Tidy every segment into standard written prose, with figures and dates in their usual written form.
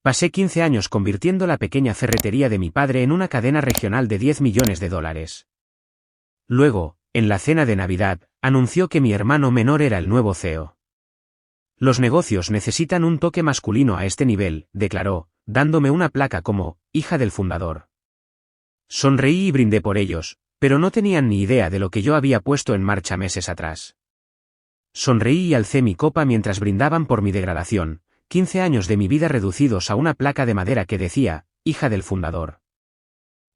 Pasé 15 años convirtiendo la pequeña ferretería de mi padre en una cadena regional de $10 millones. Luego, en la cena de Navidad, anunció que mi hermano menor era el nuevo CEO. Los negocios necesitan un toque masculino a este nivel, declaró, dándome una placa como hija del fundador. Sonreí y brindé por ellos, pero no tenían ni idea de lo que yo había puesto en marcha meses atrás. Sonreí y alcé mi copa mientras brindaban por mi degradación, 15 años de mi vida reducidos a una placa de madera que decía, hija del fundador.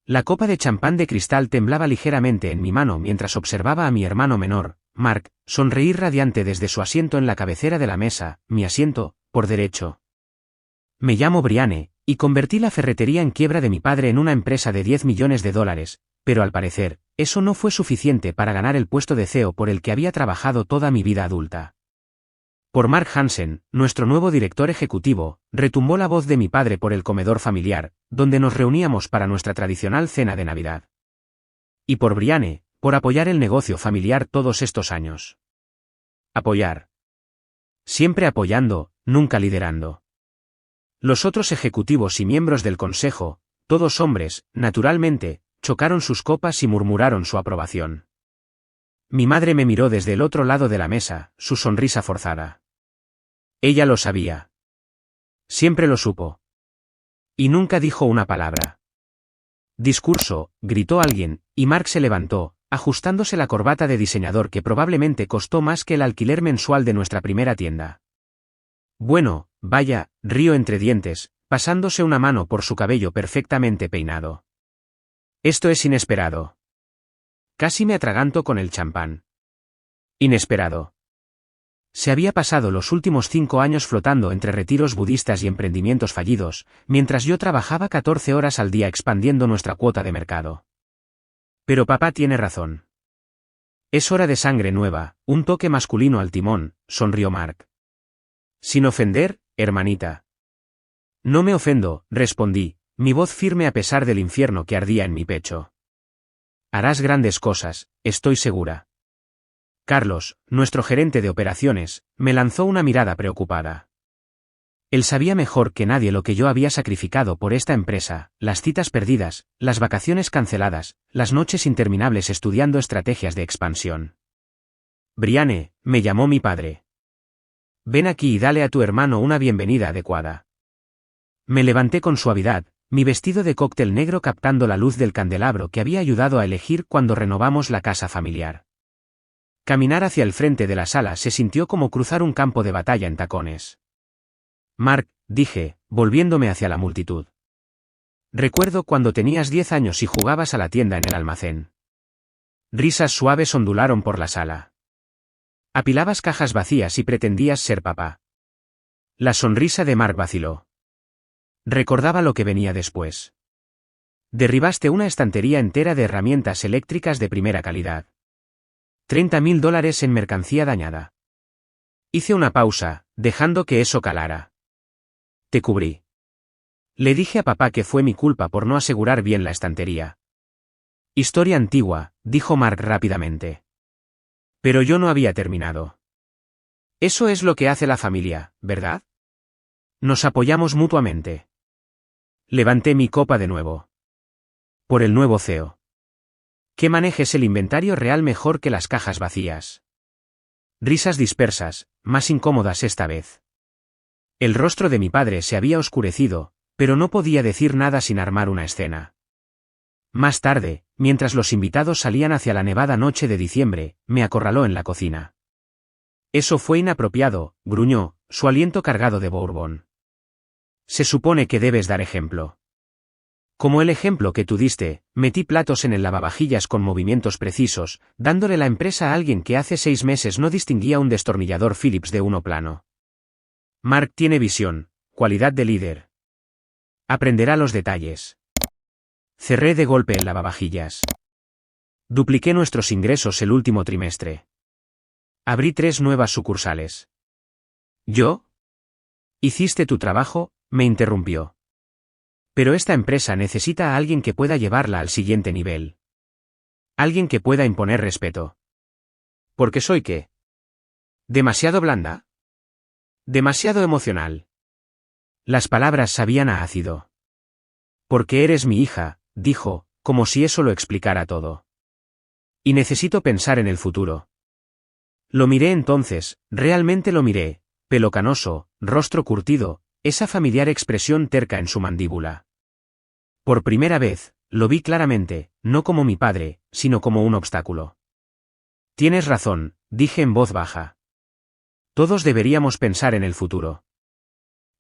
La copa de champán de cristal temblaba ligeramente en mi mano mientras observaba a mi hermano menor, Mark, sonreír radiante desde su asiento en la cabecera de la mesa, mi asiento, por derecho. Me llamo Brianne, y convertí la ferretería en quiebra de mi padre en una empresa de $10 millones, pero al parecer, eso no fue suficiente para ganar el puesto de CEO por el que había trabajado toda mi vida adulta. Por Mark Hansen, nuestro nuevo director ejecutivo, retumbó la voz de mi padre por el comedor familiar, donde nos reuníamos para nuestra tradicional cena de Navidad. Y por Brianne, por apoyar el negocio familiar todos estos años. Apoyar. Siempre apoyando, nunca liderando. Los otros ejecutivos y miembros del consejo, todos hombres, naturalmente, chocaron sus copas y murmuraron su aprobación. Mi madre me miró desde el otro lado de la mesa, su sonrisa forzada. Ella lo sabía. Siempre lo supo. Y nunca dijo una palabra. Discurso, gritó alguien, y Mark se levantó, ajustándose la corbata de diseñador que probablemente costó más que el alquiler mensual de nuestra primera tienda. Bueno, vaya, rió entre dientes, pasándose una mano por su cabello perfectamente peinado. Esto es inesperado. Casi me atraganto con el champán. Inesperado. Se había pasado los últimos 5 años flotando entre retiros budistas y emprendimientos fallidos, mientras yo trabajaba 14 horas al día expandiendo nuestra cuota de mercado. Pero papá tiene razón. Es hora de sangre nueva, un toque masculino al timón, sonrió Mark. Sin ofender, hermanita. No me ofendo, respondí, mi voz firme a pesar del infierno que ardía en mi pecho. Harás grandes cosas, estoy segura. Carlos, nuestro gerente de operaciones, me lanzó una mirada preocupada. Él sabía mejor que nadie lo que yo había sacrificado por esta empresa, las citas perdidas, las vacaciones canceladas, las noches interminables estudiando estrategias de expansión. Brianne, me llamó mi padre. Ven aquí y dale a tu hermano una bienvenida adecuada. Me levanté con suavidad, mi vestido de cóctel negro captando la luz del candelabro que había ayudado a elegir cuando renovamos la casa familiar. Caminar hacia el frente de la sala se sintió como cruzar un campo de batalla en tacones. Mark, dije, volviéndome hacia la multitud. Recuerdo cuando tenías 10 años y jugabas a la tienda en el almacén. Risas suaves ondularon por la sala. Apilabas cajas vacías y pretendías ser papá. La sonrisa de Mark vaciló. Recordaba lo que venía después. Derribaste una estantería entera de herramientas eléctricas de primera calidad. $30.000 en mercancía dañada. Hice una pausa, dejando que eso calara. Te cubrí. Le dije a papá que fue mi culpa por no asegurar bien la estantería. Historia antigua, dijo Mark rápidamente. Pero yo no había terminado. Eso es lo que hace la familia, ¿verdad? Nos apoyamos mutuamente. Levanté mi copa de nuevo. Por el nuevo CEO. Que manejes el inventario real mejor que las cajas vacías. Risas dispersas, más incómodas esta vez. El rostro de mi padre se había oscurecido, pero no podía decir nada sin armar una escena. Más tarde, mientras los invitados salían hacia la nevada noche de diciembre, me acorraló en la cocina. Eso fue inapropiado, gruñó, su aliento cargado de bourbon. Se supone que debes dar ejemplo. Como el ejemplo que tú diste, metí platos en el lavavajillas con movimientos precisos, dándole la empresa a alguien que hace 6 meses no distinguía un destornillador Phillips de uno plano. Mark tiene visión, cualidad de líder. Aprenderá los detalles. Cerré de golpe el lavavajillas. Dupliqué nuestros ingresos el último trimestre. Abrí 3 nuevas sucursales. ¿Yo? ¿Hiciste tu trabajo?, me interrumpió. Pero esta empresa necesita a alguien que pueda llevarla al siguiente nivel. Alguien que pueda imponer respeto. ¿Por qué soy qué? ¿Demasiado blanda? ¿Demasiado emocional? Las palabras sabían a ácido. Porque eres mi hija, dijo, como si eso lo explicara todo. Y necesito pensar en el futuro. Lo miré entonces, realmente lo miré, pelo canoso, rostro curtido, esa familiar expresión terca en su mandíbula. Por primera vez, lo vi claramente, no como mi padre, sino como un obstáculo. Tienes razón, dije en voz baja. Todos deberíamos pensar en el futuro.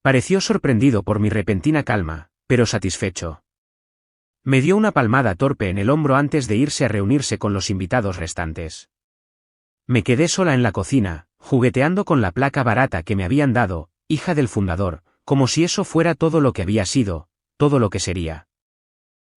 Pareció sorprendido por mi repentina calma, pero satisfecho. Me dio una palmada torpe en el hombro antes de irse a reunirse con los invitados restantes. Me quedé sola en la cocina, jugueteando con la placa barata que me habían dado, hija del fundador, como si eso fuera todo lo que había sido, todo lo que sería.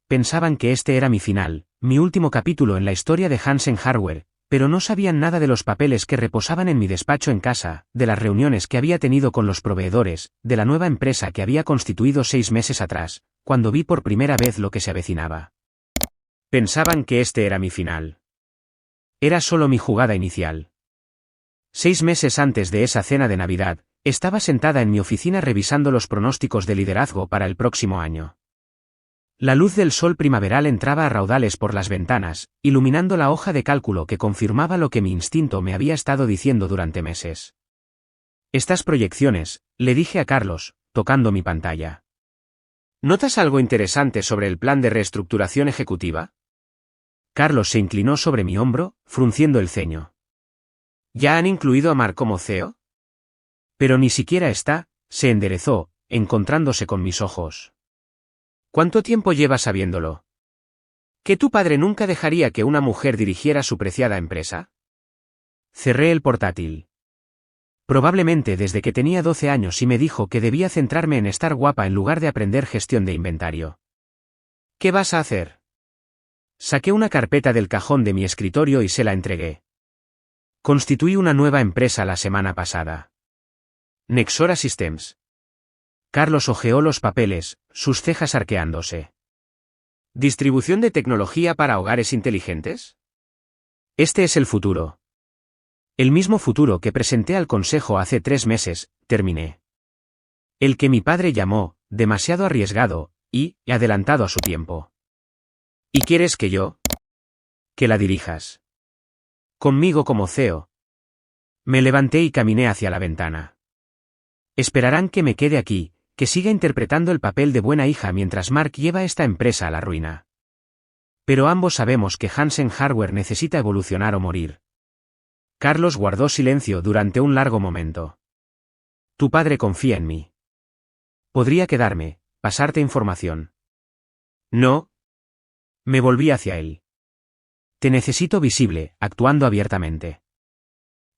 Pensaban que este era mi final, mi último capítulo en la historia de Hansen Hardware, pero no sabían nada de los papeles que reposaban en mi despacho en casa, de las reuniones que había tenido con los proveedores, de la nueva empresa que había constituido 6 meses atrás, cuando vi por primera vez lo que se avecinaba. Pensaban que este era mi final. Era solo mi jugada inicial. 6 meses antes de esa cena de Navidad, estaba sentada en mi oficina revisando los pronósticos de liderazgo para el próximo año. La luz del sol primaveral entraba a raudales por las ventanas, iluminando la hoja de cálculo que confirmaba lo que mi instinto me había estado diciendo durante meses. Estas proyecciones, le dije a Carlos, tocando mi pantalla. ¿Notas algo interesante sobre el plan de reestructuración ejecutiva? Carlos se inclinó sobre mi hombro, frunciendo el ceño. ¿Ya han incluido a Mark como CEO? Pero ni siquiera está, se enderezó, encontrándose con mis ojos. ¿Cuánto tiempo llevas sabiéndolo? ¿Que tu padre nunca dejaría que una mujer dirigiera su preciada empresa? Cerré el portátil. Probablemente desde que tenía 12 años y me dijo que debía centrarme en estar guapa en lugar de aprender gestión de inventario. ¿Qué vas a hacer? Saqué una carpeta del cajón de mi escritorio y se la entregué. Constituí una nueva empresa la semana pasada. Nexora Systems. Carlos hojeó los papeles, sus cejas arqueándose. ¿Distribución de tecnología para hogares inteligentes? Este es el futuro. El mismo futuro que presenté al consejo hace 3 meses, terminé. El que mi padre llamó, demasiado arriesgado, y adelantado a su tiempo. ¿Y quieres que yo? Que la dirijas. Conmigo como CEO. Me levanté y caminé hacia la ventana. Esperarán que me quede aquí, que siga interpretando el papel de buena hija mientras Mark lleva esta empresa a la ruina. Pero ambos sabemos que Hansen Hardware necesita evolucionar o morir. Carlos guardó silencio durante un largo momento. Tu padre confía en mí. Podría quedarme, pasarte información. No. Me volví hacia él. Te necesito visible, actuando abiertamente.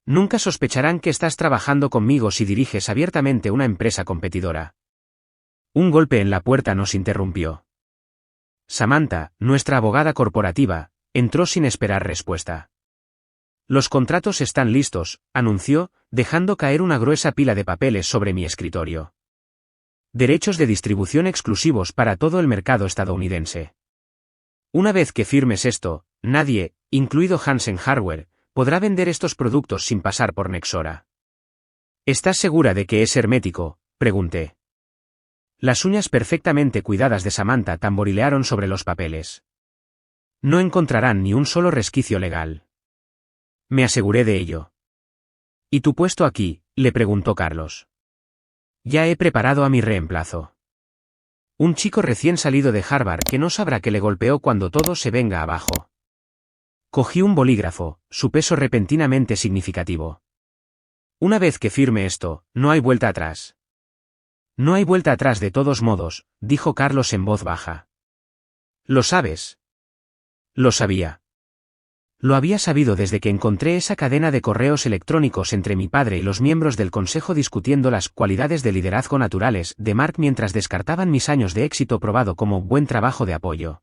Nunca sospecharán que estás trabajando conmigo si diriges abiertamente una empresa competidora. Un golpe en la puerta nos interrumpió. Samantha, nuestra abogada corporativa, entró sin esperar respuesta. Los contratos están listos, anunció, dejando caer una gruesa pila de papeles sobre mi escritorio. Derechos de distribución exclusivos para todo el mercado estadounidense. Una vez que firmes esto, nadie, incluido Hansen Hardware, podrá vender estos productos sin pasar por Nexora. ¿Estás segura de que es hermético?, pregunté. Las uñas perfectamente cuidadas de Samantha tamborilearon sobre los papeles. No encontrarán ni un solo resquicio legal. Me aseguré de ello. ¿Y tu puesto aquí?, le preguntó Carlos. Ya he preparado a mi reemplazo. Un chico recién salido de Harvard que no sabrá que le golpeó cuando todo se venga abajo. Cogí un bolígrafo, su peso repentinamente significativo. Una vez que firme esto, no hay vuelta atrás. No hay vuelta atrás de todos modos, dijo Carlos en voz baja. ¿Lo sabes? Lo sabía. Lo había sabido desde que encontré esa cadena de correos electrónicos entre mi padre y los miembros del consejo discutiendo las cualidades de liderazgo naturales de Mark mientras descartaban mis años de éxito probado como buen trabajo de apoyo.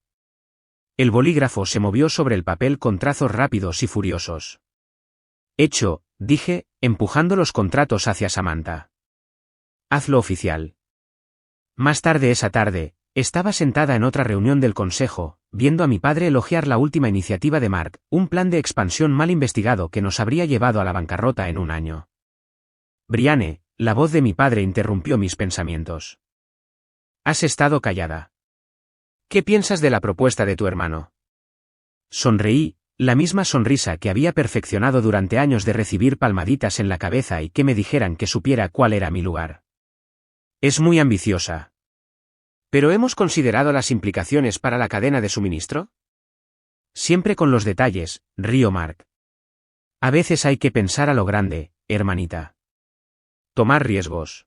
El bolígrafo se movió sobre el papel con trazos rápidos y furiosos. Hecho, dije, empujando los contratos hacia Samantha. Hazlo oficial. Más tarde esa tarde, estaba sentada en otra reunión del consejo, viendo a mi padre elogiar la última iniciativa de Mark, un plan de expansión mal investigado que nos habría llevado a la bancarrota en un año. Brianne, La voz de mi padre interrumpió mis pensamientos. Has estado callada. ¿Qué piensas de la propuesta de tu hermano? Sonreí, la misma sonrisa que había perfeccionado durante años de recibir palmaditas en la cabeza y que me dijeran que supiera cuál era mi lugar. Es muy ambiciosa. ¿Pero hemos considerado las implicaciones para la cadena de suministro? Siempre con los detalles, río Mark. A veces hay que pensar a lo grande, hermanita. Tomar riesgos.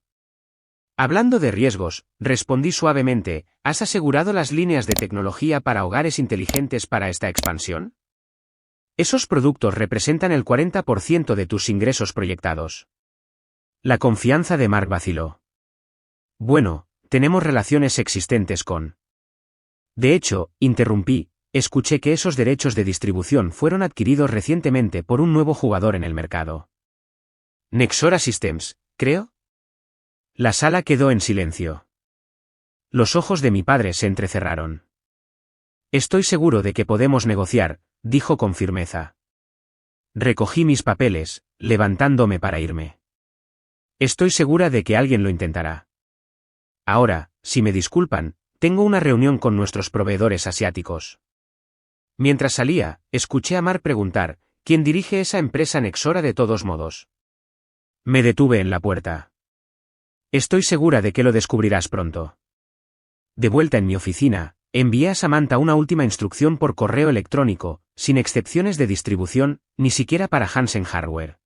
Hablando de riesgos, respondí suavemente, ¿has asegurado las líneas de tecnología para hogares inteligentes para esta expansión? Esos productos representan el 40% de tus ingresos proyectados. La confianza de Mark vaciló. Bueno, tenemos relaciones existentes con. De hecho, interrumpí, escuché que esos derechos de distribución fueron adquiridos recientemente por un nuevo jugador en el mercado. Nexora Systems, creo. La sala quedó en silencio. Los ojos de mi padre se entrecerraron. Estoy seguro de que podemos negociar, dijo con firmeza. Recogí mis papeles, levantándome para irme. Estoy segura de que alguien lo intentará. Ahora, si me disculpan, tengo una reunión con nuestros proveedores asiáticos. Mientras salía, escuché a Mark preguntar, ¿quién dirige esa empresa Nexora de todos modos? Me detuve en la puerta. Estoy segura de que lo descubrirás pronto. De vuelta en mi oficina, envié a Samantha una última instrucción por correo electrónico, sin excepciones de distribución, ni siquiera para Hansen Hardware.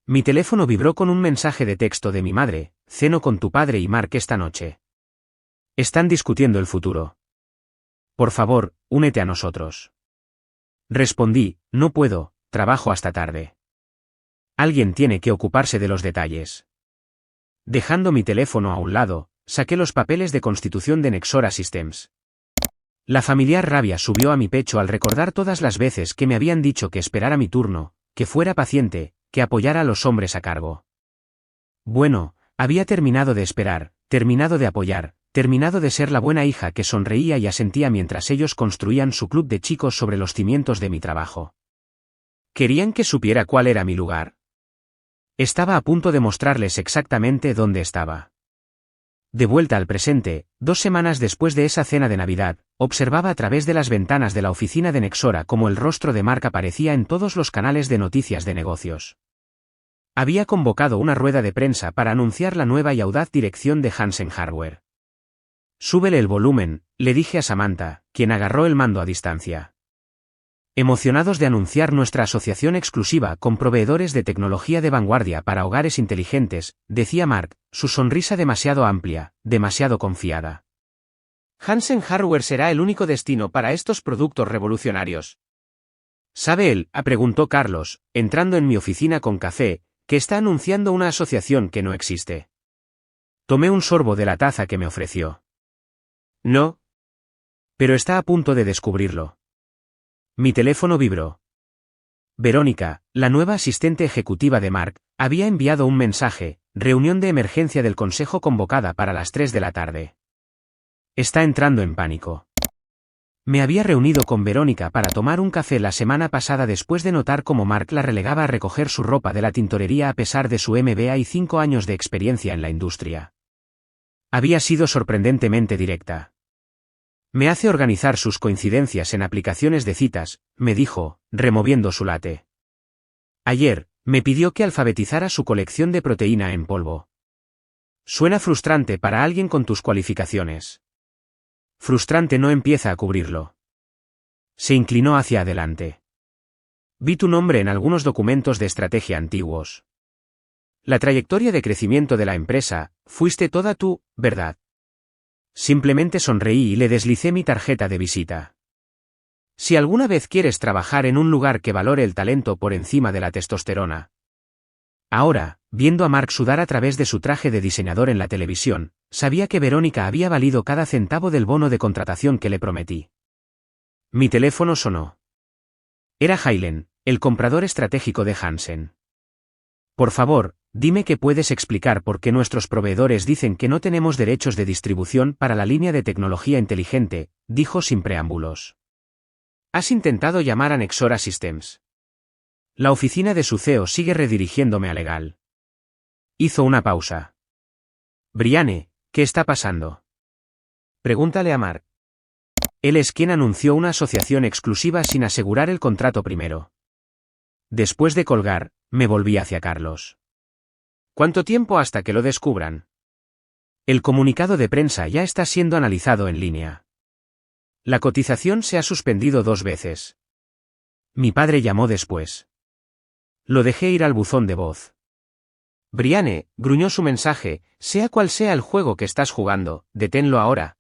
Mi teléfono vibró con un mensaje de texto de mi madre, ceno con tu padre y Mark esta noche. Están discutiendo el futuro. Por favor, únete a nosotros. Respondí, no puedo, trabajo hasta tarde. Alguien tiene que ocuparse de los detalles. Dejando mi teléfono a un lado, saqué los papeles de constitución de Nexora Systems. La familiar rabia subió a mi pecho al recordar todas las veces que me habían dicho que esperara mi turno, que fuera paciente, que apoyara a los hombres a cargo. Bueno, había terminado de esperar, terminado de apoyar, terminado de ser la buena hija que sonreía y asentía mientras ellos construían su club de chicos sobre los cimientos de mi trabajo. ¿Querían que supiera cuál era mi lugar? Estaba a punto de mostrarles exactamente dónde estaba. De vuelta al presente, 2 semanas después de esa cena de Navidad, observaba a través de las ventanas de la oficina de Nexora cómo el rostro de Mark aparecía en todos los canales de noticias de negocios. Había convocado una rueda de prensa para anunciar la nueva y audaz dirección de Hansen Hardware. Súbele el volumen, le dije a Samantha, quien agarró el mando a distancia. Emocionados de anunciar nuestra asociación exclusiva con proveedores de tecnología de vanguardia para hogares inteligentes, decía Mark, su sonrisa demasiado amplia, demasiado confiada. Hansen Hardware será el único destino para estos productos revolucionarios. ¿Sabe él? Preguntó Carlos, entrando en mi oficina con café, que está anunciando una asociación que no existe. Tomé un sorbo de la taza que me ofreció. No. Pero está a punto de descubrirlo. Mi teléfono vibró. Verónica, la nueva asistente ejecutiva de Mark, había enviado un mensaje, reunión de emergencia del consejo convocada para las 3 de la tarde. Está entrando en pánico. Me había reunido con Verónica para tomar un café la semana pasada después de notar cómo Mark la relegaba a recoger su ropa de la tintorería a pesar de su MBA y 5 años de experiencia en la industria. Había sido sorprendentemente directa. Me hace organizar sus coincidencias en aplicaciones de citas, me dijo, removiendo su latte. Ayer, me pidió que alfabetizara su colección de proteína en polvo. Suena frustrante para alguien con tus cualificaciones. Frustrante no empieza a cubrirlo. Se inclinó hacia adelante. Vi tu nombre en algunos documentos de estrategia antiguos. La trayectoria de crecimiento de la empresa, fuiste toda tú, ¿verdad? Simplemente sonreí y le deslicé mi tarjeta de visita. Si alguna vez quieres trabajar en un lugar que valore el talento por encima de la testosterona. Ahora, viendo a Mark sudar a través de su traje de diseñador en la televisión, sabía que Verónica había valido cada centavo del bono de contratación que le prometí. Mi teléfono sonó. Era Hailen, el comprador estratégico de Hansen. Por favor, dime que puedes explicar por qué nuestros proveedores dicen que no tenemos derechos de distribución para la línea de tecnología inteligente, dijo sin preámbulos. ¿Has intentado llamar a Nexora Systems? La oficina de su CEO sigue redirigiéndome a legal. Hizo una pausa. Brianne, ¿qué está pasando? Pregúntale a Mark. Él es quien anunció una asociación exclusiva sin asegurar el contrato primero. Después de colgar, me volví hacia Carlos. ¿Cuánto tiempo hasta que lo descubran? El comunicado de prensa ya está siendo analizado en línea. La cotización se ha suspendido 2 veces. Mi padre llamó después. Lo dejé ir al buzón de voz. Brianne, gruñó su mensaje, sea cual sea el juego que estás jugando, deténlo ahora.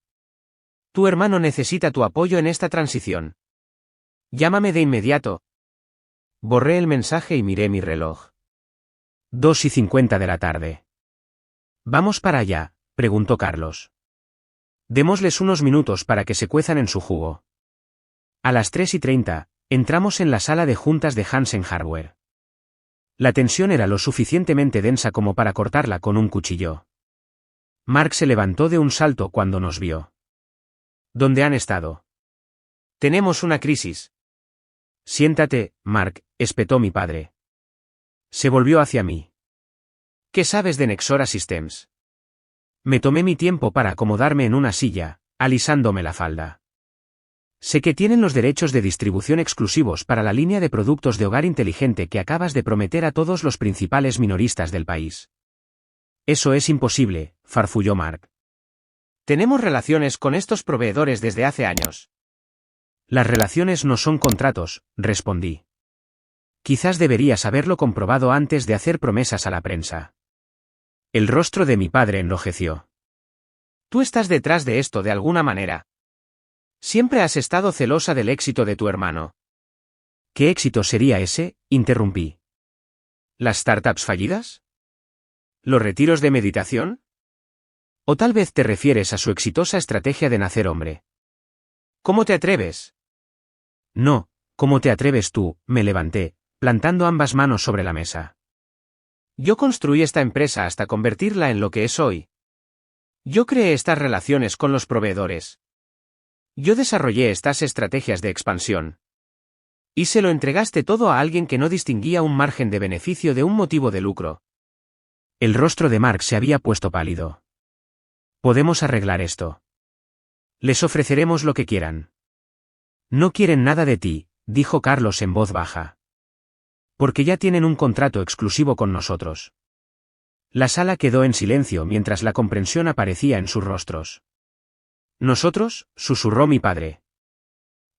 Tu hermano necesita tu apoyo en esta transición. Llámame de inmediato. Borré el mensaje y miré mi reloj. 2:50 de la tarde. ¿Vamos para allá?, preguntó Carlos. Démosles unos minutos para que se cuezan en su jugo. A las 3:30, entramos en la sala de juntas de Hansen Hardware. La tensión era lo suficientemente densa como para cortarla con un cuchillo. Mark se levantó de un salto cuando nos vio. ¿Dónde han estado? Tenemos una crisis. Siéntate, Mark, espetó mi padre. Se volvió hacia mí. ¿Qué sabes de Nexora Systems? Me tomé mi tiempo para acomodarme en una silla, alisándome la falda. Sé que tienen los derechos de distribución exclusivos para la línea de productos de hogar inteligente que acabas de prometer a todos los principales minoristas del país. Eso es imposible, farfulló Mark. Tenemos relaciones con estos proveedores desde hace años. Las relaciones no son contratos, respondí. Quizás deberías haberlo comprobado antes de hacer promesas a la prensa. El rostro de mi padre enrojeció. Tú estás detrás de esto de alguna manera. Siempre has estado celosa del éxito de tu hermano. ¿Qué éxito sería ese?, interrumpí. ¿Las startups fallidas? ¿Los retiros de meditación? ¿O tal vez te refieres a su exitosa estrategia de nacer hombre? ¿Cómo te atreves? No, ¿cómo te atreves tú?, me levanté, plantando ambas manos sobre la mesa. Yo construí esta empresa hasta convertirla en lo que es hoy. Yo creé estas relaciones con los proveedores. Yo desarrollé estas estrategias de expansión. Y se lo entregaste todo a alguien que no distinguía un margen de beneficio de un motivo de lucro. El rostro de Mark se había puesto pálido. Podemos arreglar esto. Les ofreceremos lo que quieran. No quieren nada de ti, dijo Carlos en voz baja. Porque ya tienen un contrato exclusivo con nosotros. La sala quedó en silencio mientras la comprensión aparecía en sus rostros. ¿Nosotros?, susurró mi padre.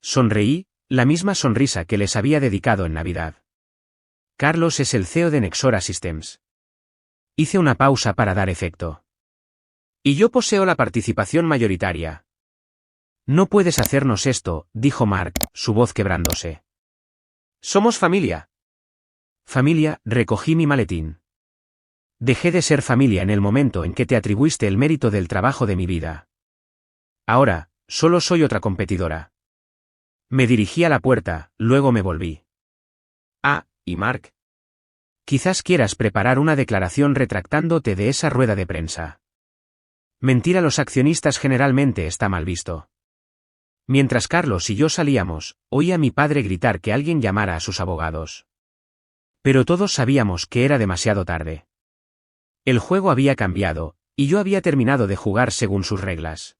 Sonreí, la misma sonrisa que les había dedicado en Navidad. Carlos es el CEO de Nexora Systems. Hice una pausa para dar efecto. Y yo poseo la participación mayoritaria. No puedes hacernos esto, dijo Mark, su voz quebrándose. Somos familia. Familia, recogí mi maletín. Dejé de ser familia en el momento en que te atribuiste el mérito del trabajo de mi vida. Ahora, solo soy otra competidora. Me dirigí a la puerta, luego me volví. Ah, ¿y Mark? Quizás quieras preparar una declaración retractándote de esa rueda de prensa. Mentir a los accionistas generalmente está mal visto. Mientras Carlos y yo salíamos, oí a mi padre gritar que alguien llamara a sus abogados. Pero todos sabíamos que era demasiado tarde. El juego había cambiado, y yo había terminado de jugar según sus reglas.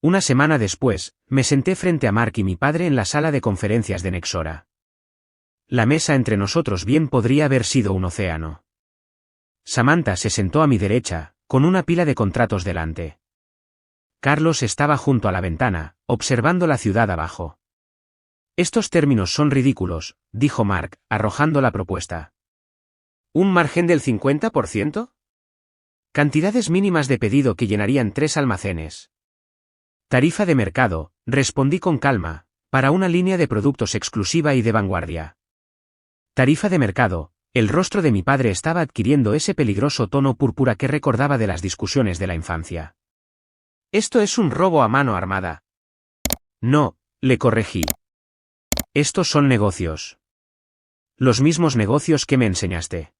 Una semana después, me senté frente a Mark y mi padre en la sala de conferencias de Nexora. La mesa entre nosotros bien podría haber sido un océano. Samantha se sentó a mi derecha, con una pila de contratos delante. Carlos estaba junto a la ventana, observando la ciudad abajo. Estos términos son ridículos, dijo Mark, arrojando la propuesta. ¿Un margen del 50%? Cantidades mínimas de pedido que llenarían 3 almacenes. Tarifa de mercado, respondí con calma, para una línea de productos exclusiva y de vanguardia. Tarifa de mercado, el rostro de mi padre estaba adquiriendo ese peligroso tono púrpura que recordaba de las discusiones de la infancia. Esto es un robo a mano armada. No, le corregí. Estos son negocios. Los mismos negocios que me enseñaste.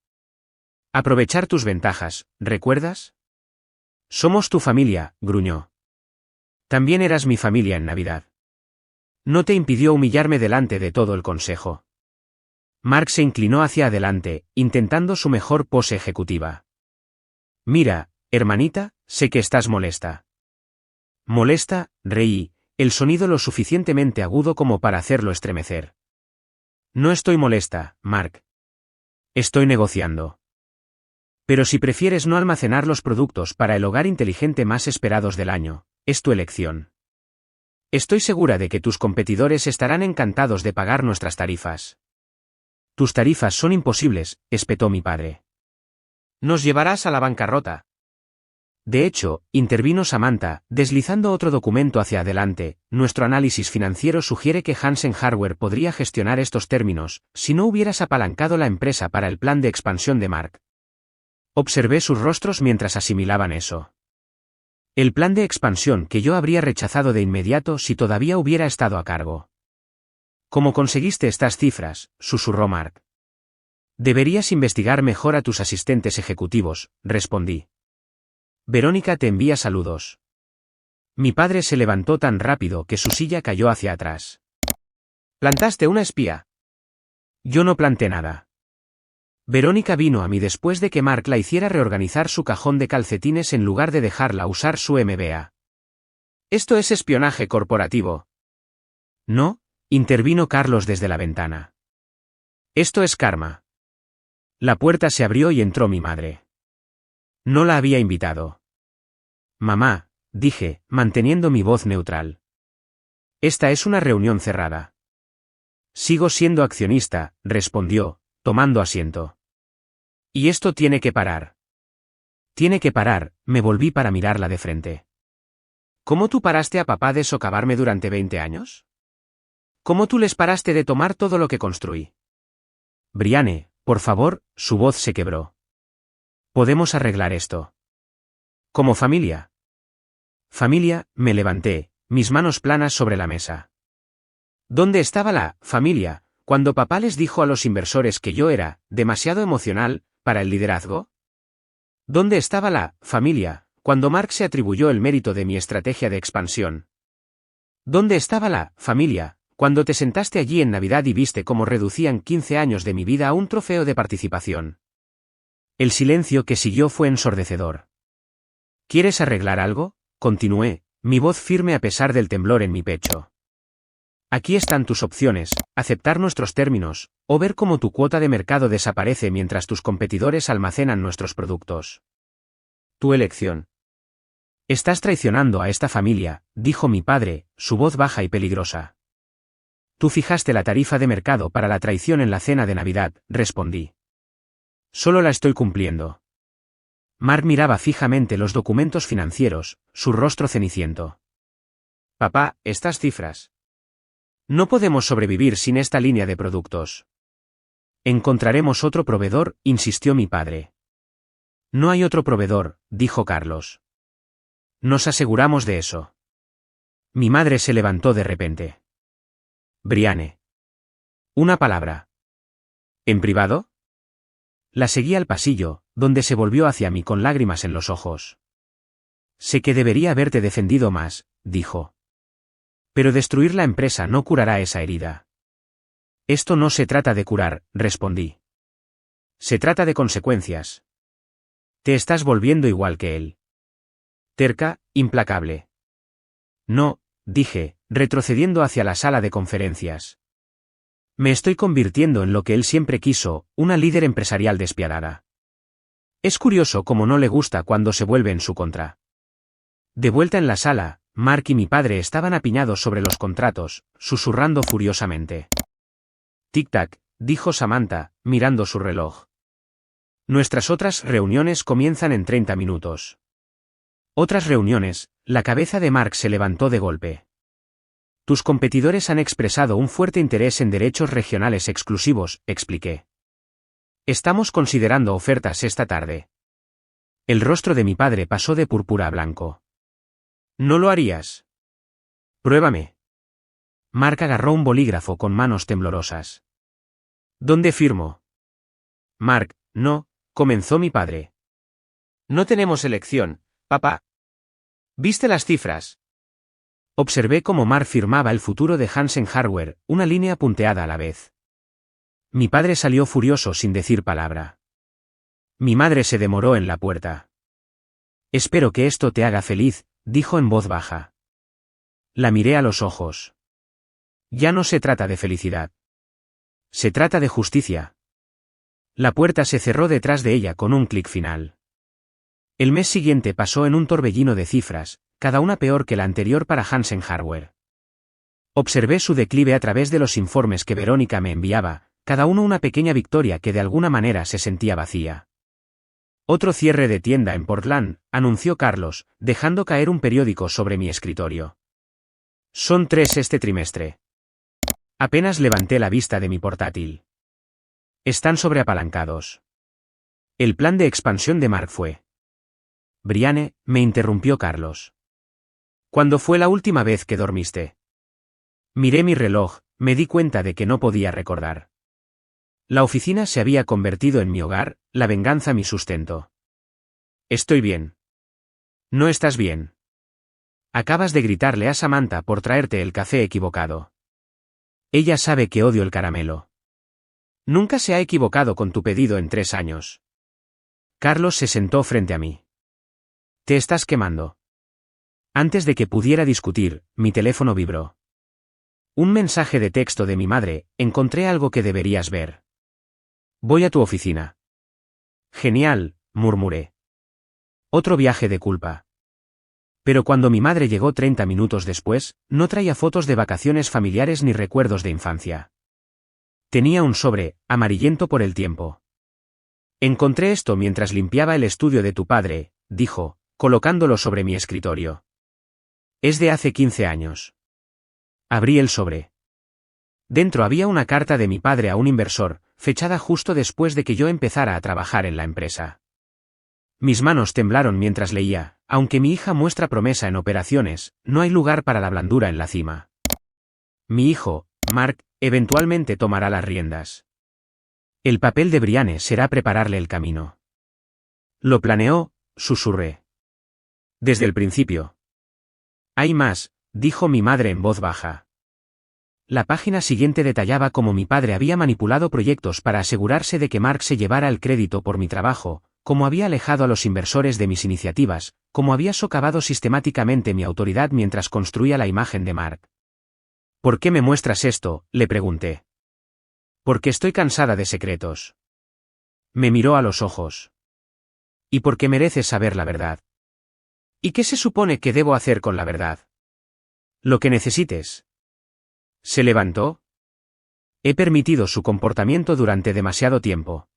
Aprovechar tus ventajas, ¿recuerdas? Somos tu familia, gruñó. También eras mi familia en Navidad. No te impidió humillarme delante de todo el consejo. Mark se inclinó hacia adelante, intentando su mejor pose ejecutiva. Mira, hermanita, sé que estás molesta. Molesta, reí, el sonido lo suficientemente agudo como para hacerlo estremecer. No estoy molesta, Mark. Estoy negociando. Pero si prefieres no almacenar los productos para el hogar inteligente más esperados del año, es tu elección. Estoy segura de que tus competidores estarán encantados de pagar nuestras tarifas. Tus tarifas son imposibles, espetó mi padre. Nos llevarás a la bancarrota. De hecho, intervino Samantha, deslizando otro documento hacia adelante. Nuestro análisis financiero sugiere que Hansen Hardware podría gestionar estos términos, si no hubieras apalancado la empresa para el plan de expansión de Mark. Observé sus rostros mientras asimilaban eso. El plan de expansión que yo habría rechazado de inmediato si todavía hubiera estado a cargo. ¿Cómo conseguiste estas cifras?, susurró Mark. Deberías investigar mejor a tus asistentes ejecutivos, respondí. Verónica te envía saludos. Mi padre se levantó tan rápido que su silla cayó hacia atrás. ¿Plantaste una espía? Yo no planté nada. Verónica vino a mí después de que Mark la hiciera reorganizar su cajón de calcetines en lugar de dejarla usar su MBA. Esto es espionaje corporativo. No, intervino Carlos desde la ventana. Esto es karma. La puerta se abrió y entró mi madre. No la había invitado. Mamá, dije, manteniendo mi voz neutral. Esta es una reunión cerrada. Sigo siendo accionista, respondió, tomando asiento. Y esto tiene que parar. Tiene que parar, me volví para mirarla de frente. ¿Cómo tú paraste a papá de socavarme durante 20 años? ¿Cómo tú les paraste de tomar todo lo que construí? Brianne, por favor, su voz se quebró. Podemos arreglar esto. Como familia. Familia, me levanté, mis manos planas sobre la mesa. ¿Dónde estaba la familia cuando papá les dijo a los inversores que yo era demasiado emocional para el liderazgo? ¿Dónde estaba la familia cuando Mark se atribuyó el mérito de mi estrategia de expansión? ¿Dónde estaba la familia cuando te sentaste allí en Navidad y viste cómo reducían 15 años de mi vida a un trofeo de participación? El silencio que siguió fue ensordecedor. ¿Quieres arreglar algo?, continué, mi voz firme a pesar del temblor en mi pecho. Aquí están tus opciones, aceptar nuestros términos, o ver cómo tu cuota de mercado desaparece mientras tus competidores almacenan nuestros productos. Tu elección. Estás traicionando a esta familia, dijo mi padre, su voz baja y peligrosa. Tú fijaste la tarifa de mercado para la traición en la cena de Navidad, respondí. Solo la estoy cumpliendo. Mark miraba fijamente los documentos financieros, su rostro ceniciento. Papá, estas cifras. No podemos sobrevivir sin esta línea de productos. Encontraremos otro proveedor, insistió mi padre. No hay otro proveedor, dijo Carlos. Nos aseguramos de eso. Mi madre se levantó de repente. Brianne. Una palabra. ¿En privado? La seguí al pasillo, donde se volvió hacia mí con lágrimas en los ojos. Sé que debería haberte defendido más, dijo. Pero destruir la empresa no curará esa herida. Esto no se trata de curar, respondí. Se trata de consecuencias. Te estás volviendo igual que él. Terca, implacable. No, dije, retrocediendo hacia la sala de conferencias. Me estoy convirtiendo en lo que él siempre quiso, una líder empresarial despiadada. Es curioso cómo no le gusta cuando se vuelve en su contra. De vuelta en la sala, Mark y mi padre estaban apiñados sobre los contratos, susurrando furiosamente. Tic-tac, dijo Samantha, mirando su reloj. Nuestras otras reuniones comienzan en 30 minutos. Otras reuniones, la cabeza de Mark se levantó de golpe. Tus competidores han expresado un fuerte interés en derechos regionales exclusivos, expliqué. Estamos considerando ofertas esta tarde. El rostro de mi padre pasó de púrpura a blanco. ¿No lo harías? Pruébame. Mark agarró un bolígrafo con manos temblorosas. ¿Dónde firmo? Mark, no, comenzó mi padre. No tenemos elección, papá. ¿Viste las cifras? Observé cómo Mark firmaba el futuro de Hansen Hardware, una línea punteada a la vez. Mi padre salió furioso sin decir palabra. Mi madre se demoró en la puerta. Espero que esto te haga feliz, dijo en voz baja. La miré a los ojos. Ya no se trata de felicidad. Se trata de justicia. La puerta se cerró detrás de ella con un clic final. El mes siguiente pasó en un torbellino de cifras, cada una peor que la anterior para Hansen Hardware. Observé su declive a través de los informes que Verónica me enviaba, cada uno una pequeña victoria que de alguna manera se sentía vacía. Otro cierre de tienda en Portland, anunció Carlos, dejando caer un periódico sobre mi escritorio. Son 3 este trimestre. Apenas levanté la vista de mi portátil. Están sobreapalancados. El plan de expansión de Mark fue. Brianne, me interrumpió Carlos. ¿Cuándo fue la última vez que dormiste? Miré mi reloj, me di cuenta de que no podía recordar. La oficina se había convertido en mi hogar, la venganza mi sustento. Estoy bien. No estás bien. Acabas de gritarle a Samantha por traerte el café equivocado. Ella sabe que odio el caramelo. Nunca se ha equivocado con tu pedido en 3 años. Carlos se sentó frente a mí. Te estás quemando. Antes de que pudiera discutir, mi teléfono vibró. Un mensaje de texto de mi madre, encontré algo que deberías ver. Voy a tu oficina. Genial, murmuré. Otro viaje de culpa. Pero cuando mi madre llegó 30 minutos después, no traía fotos de vacaciones familiares ni recuerdos de infancia. Tenía un sobre, amarillento por el tiempo. Encontré esto mientras limpiaba el estudio de tu padre, dijo, colocándolo sobre mi escritorio. Es de hace 15 años. Abrí el sobre. Dentro había una carta de mi padre a un inversor, fechada justo después de que yo empezara a trabajar en la empresa. Mis manos temblaron mientras leía, aunque mi hija muestra promesa en operaciones, no hay lugar para la blandura en la cima. Mi hijo, Mark, eventualmente tomará las riendas. El papel de Brianne será prepararle el camino. Lo planeó, susurré. Desde el principio. Hay más, dijo mi madre en voz baja. La página siguiente detallaba cómo mi padre había manipulado proyectos para asegurarse de que Mark se llevara el crédito por mi trabajo, cómo había alejado a los inversores de mis iniciativas, cómo había socavado sistemáticamente mi autoridad mientras construía la imagen de Mark. ¿Por qué me muestras esto?, le pregunté. Porque estoy cansada de secretos. Me miró a los ojos. Y porque mereces saber la verdad. ¿Y qué se supone que debo hacer con la verdad? Lo que necesites. ¿Se levantó? He permitido su comportamiento durante demasiado tiempo.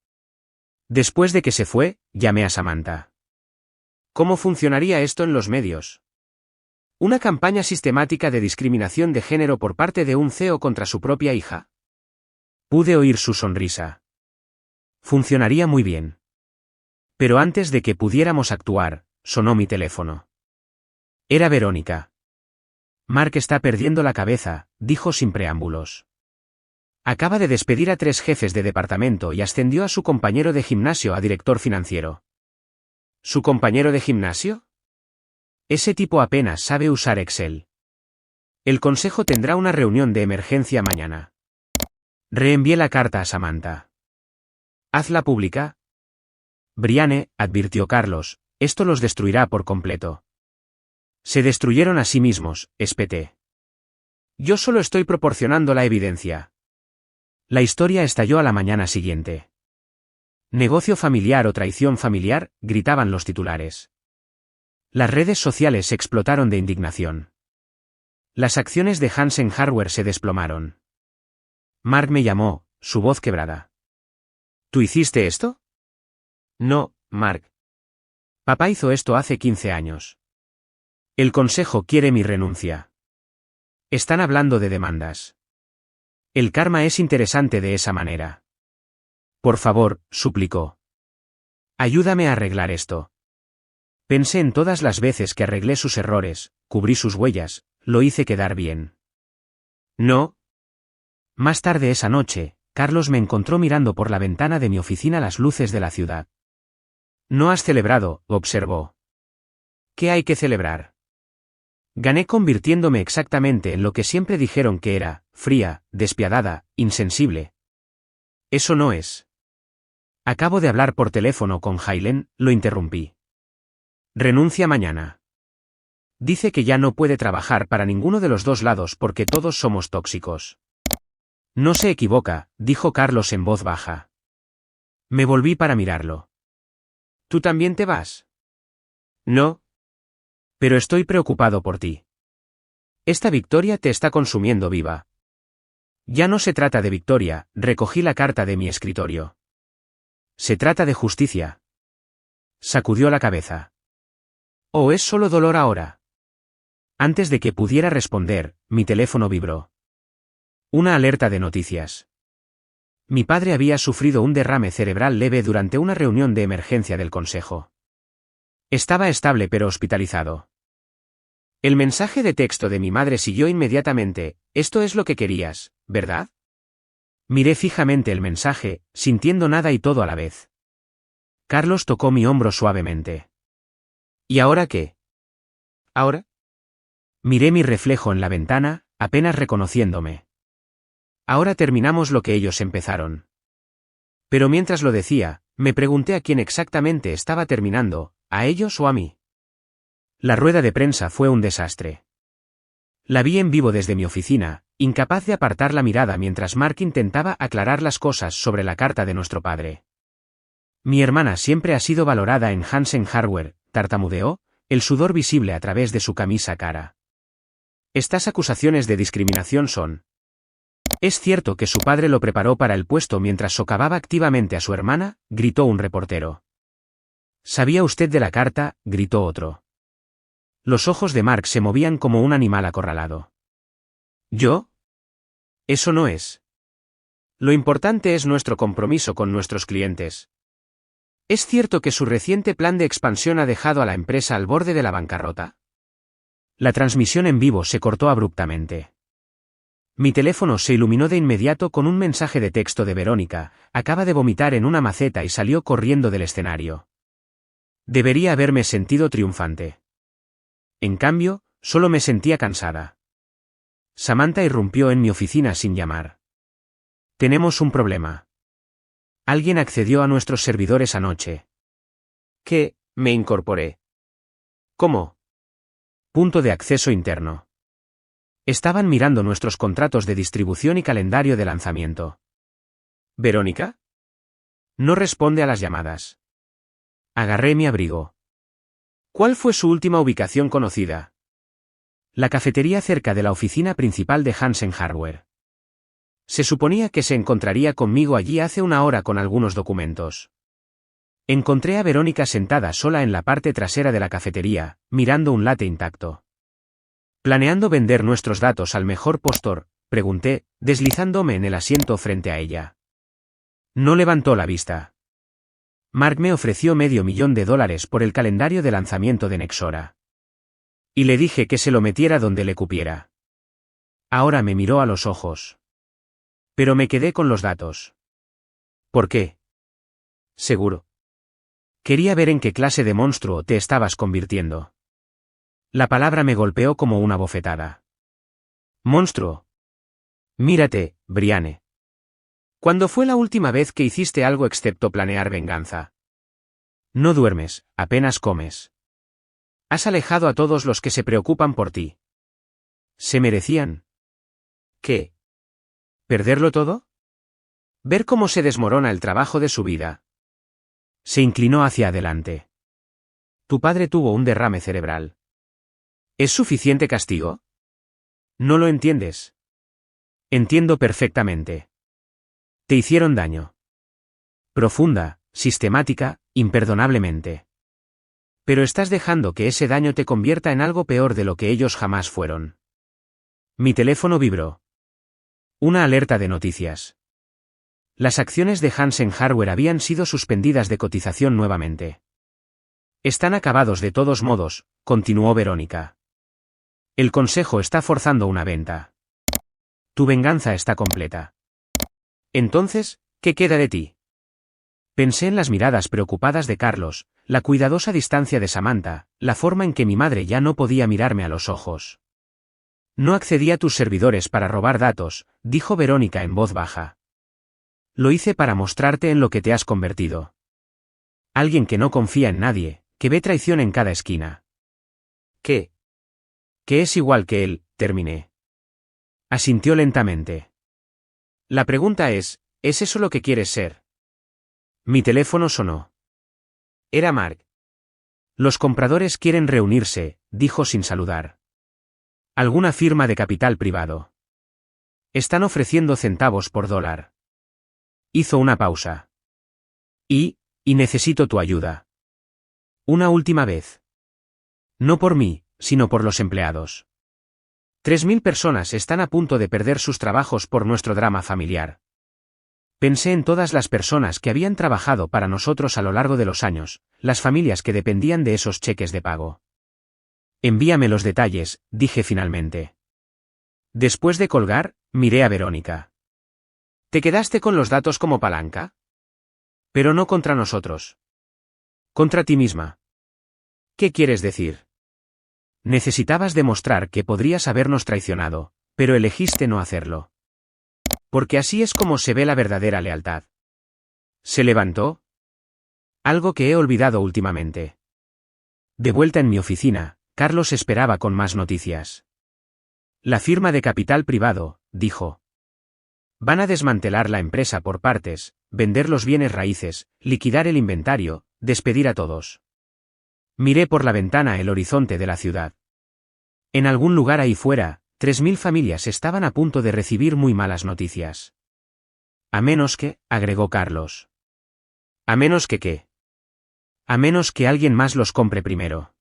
Después de que se fue, llamé a Samantha. ¿Cómo funcionaría esto en los medios? ¿Una campaña sistemática de discriminación de género por parte de un CEO contra su propia hija? Pude oír su sonrisa. Funcionaría muy bien. Pero antes de que pudiéramos actuar, sonó mi teléfono. Era Verónica. Mark está perdiendo la cabeza, dijo sin preámbulos. Acaba de despedir a 3 jefes de departamento y ascendió a su compañero de gimnasio a director financiero. ¿Su compañero de gimnasio? Ese tipo apenas sabe usar Excel. El consejo tendrá una reunión de emergencia mañana. Reenvié la carta a Samantha. ¿Hazla pública? Brianne, advirtió Carlos, esto los destruirá por completo. Se destruyeron a sí mismos, espeté. Yo solo estoy proporcionando la evidencia. La historia estalló a la mañana siguiente. Negocio familiar o traición familiar, gritaban los titulares. Las redes sociales explotaron de indignación. Las acciones de Hansen Hardware se desplomaron. Mark me llamó, su voz quebrada. ¿Tú hiciste esto? No, Mark. Papá hizo esto hace 15 años. El consejo quiere mi renuncia. Están hablando de demandas. El karma es interesante de esa manera. Por favor, suplicó. Ayúdame a arreglar esto. Pensé en todas las veces que arreglé sus errores, cubrí sus huellas, lo hice quedar bien. No. Más tarde esa noche, Carlos me encontró mirando por la ventana de mi oficina las luces de la ciudad. No has celebrado, observó. ¿Qué hay que celebrar? Gané convirtiéndome exactamente en lo que siempre dijeron que era, fría, despiadada, insensible. Eso no es. Acabo de hablar por teléfono con Hailen, lo interrumpí. Renuncia mañana. Dice que ya no puede trabajar para ninguno de los dos lados porque todos somos tóxicos. No se equivoca, dijo Carlos en voz baja. Me volví para mirarlo. ¿Tú también te vas? No. Pero estoy preocupado por ti. Esta victoria te está consumiendo viva. Ya no se trata de victoria, recogí la carta de mi escritorio. Se trata de justicia. Sacudió la cabeza. ¿O es solo dolor ahora? Antes de que pudiera responder, mi teléfono vibró. Una alerta de noticias. Mi padre había sufrido un derrame cerebral leve durante una reunión de emergencia del consejo. Estaba estable pero hospitalizado. El mensaje de texto de mi madre siguió inmediatamente: esto es lo que querías, ¿verdad? Miré fijamente el mensaje, sintiendo nada y todo a la vez. Carlos tocó mi hombro suavemente. ¿Y ahora qué? ¿Ahora? Miré mi reflejo en la ventana, apenas reconociéndome. Ahora terminamos lo que ellos empezaron. Pero mientras lo decía, me pregunté a quién exactamente estaba terminando, ¿a ellos o a mí? La rueda de prensa fue un desastre. La vi en vivo desde mi oficina, incapaz de apartar la mirada mientras Mark intentaba aclarar las cosas sobre la carta de nuestro padre. Mi hermana siempre ha sido valorada en Hansen Hardware, tartamudeó, el sudor visible a través de su camisa cara. Estas acusaciones de discriminación son... ¿Es cierto que su padre lo preparó para el puesto mientras socavaba activamente a su hermana?, gritó un reportero. ¿Sabía usted de la carta?, gritó otro. Los ojos de Mark se movían como un animal acorralado. ¿Yo? Eso no es. Lo importante es nuestro compromiso con nuestros clientes. ¿Es cierto que su reciente plan de expansión ha dejado a la empresa al borde de la bancarrota? La transmisión en vivo se cortó abruptamente. Mi teléfono se iluminó de inmediato con un mensaje de texto de Verónica: acaba de vomitar en una maceta y salió corriendo del escenario. Debería haberme sentido triunfante. En cambio, solo me sentía cansada. Samantha irrumpió en mi oficina sin llamar. Tenemos un problema. Alguien accedió a nuestros servidores anoche. ¿Qué? Me incorporé. ¿Cómo? Punto de acceso interno. Estaban mirando nuestros contratos de distribución y calendario de lanzamiento. ¿Verónica? No responde a las llamadas. Agarré mi abrigo. ¿Cuál fue su última ubicación conocida? La cafetería cerca de la oficina principal de Hansen Hardware. Se suponía que se encontraría conmigo allí hace una hora con algunos documentos. Encontré a Verónica sentada sola en la parte trasera de la cafetería, mirando un latte intacto. ¿Planeando vender nuestros datos al mejor postor?, pregunté, deslizándome en el asiento frente a ella. No levantó la vista. Mark me ofreció $500,000 por el calendario de lanzamiento de Nexora. Y le dije que se lo metiera donde le cupiera. Ahora me miró a los ojos. Pero me quedé con los datos. ¿Por qué? Seguro. Quería ver en qué clase de monstruo te estabas convirtiendo. La palabra me golpeó como una bofetada. ¿Monstruo? Mírate, Brianne. ¿Cuándo fue la última vez que hiciste algo excepto planear venganza? No duermes, apenas comes. Has alejado a todos los que se preocupan por ti. ¿Se merecían? ¿Qué? ¿Perderlo todo? Ver cómo se desmorona el trabajo de su vida. Se inclinó hacia adelante. Tu padre tuvo un derrame cerebral. ¿Es suficiente castigo? No lo entiendes. Entiendo perfectamente. Te hicieron daño. Profunda, sistemática, imperdonablemente. Pero estás dejando que ese daño te convierta en algo peor de lo que ellos jamás fueron. Mi teléfono vibró. Una alerta de noticias. Las acciones de Hansen Hardware habían sido suspendidas de cotización nuevamente. Están acabados de todos modos, continuó Verónica. El consejo está forzando una venta. Tu venganza está completa. Entonces, ¿qué queda de ti? Pensé en las miradas preocupadas de Carlos, la cuidadosa distancia de Samantha, la forma en que mi madre ya no podía mirarme a los ojos. No accedí a tus servidores para robar datos, dijo Verónica en voz baja. Lo hice para mostrarte en lo que te has convertido. Alguien que no confía en nadie, Que ve traición en cada esquina. ¿Qué? Que es igual que él, terminé. Asintió lentamente. La pregunta ¿es eso lo que quieres ser? Mi teléfono sonó. Era Mark. Los compradores quieren reunirse, dijo sin saludar. ¿Alguna firma de capital privado? Están ofreciendo centavos por dólar. Hizo una pausa. Y necesito tu ayuda. Una última vez. No por mí, sino por los empleados. 3000 personas están a punto de perder sus trabajos por nuestro drama familiar. Pensé en todas las personas que habían trabajado para nosotros a lo largo de los años, las familias que dependían de esos cheques de pago. Envíame los detalles, dije finalmente. Después de colgar, miré a Verónica. ¿Te quedaste con los datos como palanca? Pero no contra nosotros. Contra ti misma. ¿Qué quieres decir? Necesitabas demostrar que podrías habernos traicionado, pero elegiste no hacerlo. Porque así es como se ve la verdadera lealtad. Se levantó. Algo que he olvidado últimamente. De vuelta en mi oficina, Carlos esperaba con más noticias. La firma de capital privado, dijo. Van a desmantelar la empresa por partes, vender los bienes raíces, liquidar el inventario, despedir a todos. Miré por la ventana el horizonte de la ciudad. En algún lugar ahí fuera, 3000 familias estaban a punto de recibir muy malas noticias. A menos que, agregó Carlos. ¿A menos que qué? A menos que alguien más los compre primero.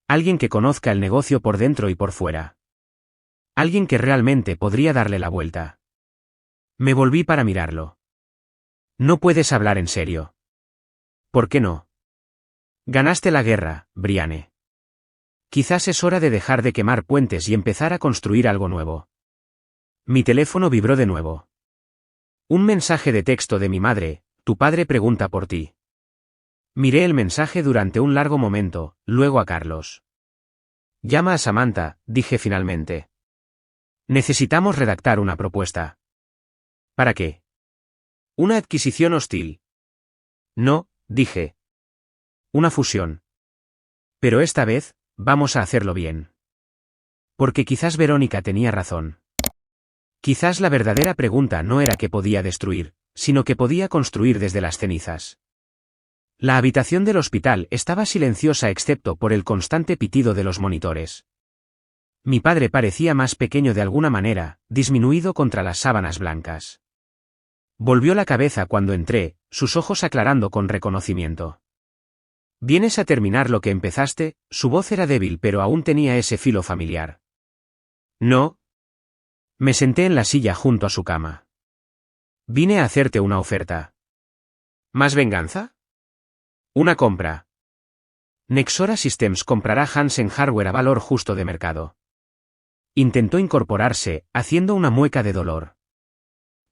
Alguien que conozca el negocio por dentro y por fuera. Alguien que realmente podría darle la vuelta. Me volví para mirarlo. No puedes hablar en serio. ¿Por qué no? Ganaste la guerra, Brianne. Quizás es hora de dejar de quemar puentes y empezar a construir algo nuevo. Mi teléfono vibró de nuevo. Un mensaje de texto de mi madre: tu padre pregunta por ti. Miré el mensaje durante un largo momento, luego a Carlos. Llama a Samantha, dije finalmente. Necesitamos redactar una propuesta. ¿Para qué? ¿Una adquisición hostil? No, dije. Una fusión. Pero esta vez, vamos a hacerlo bien. Porque quizás Verónica tenía razón. Quizás la verdadera pregunta no era qué podía destruir, sino que podía construir desde las cenizas. La habitación del hospital estaba silenciosa excepto por el constante pitido de los monitores. Mi padre parecía más pequeño de alguna manera, disminuido contra las sábanas blancas. Volvió la cabeza cuando entré, sus ojos aclarando con reconocimiento. ¿Vienes a terminar lo que empezaste? Su voz era débil pero aún tenía ese filo familiar. No. Me senté en la silla junto a su cama. Vine a hacerte una oferta. ¿Más venganza? Una compra. Nexora Systems comprará Hansen Hardware a valor justo de mercado. Intentó incorporarse, haciendo una mueca de dolor.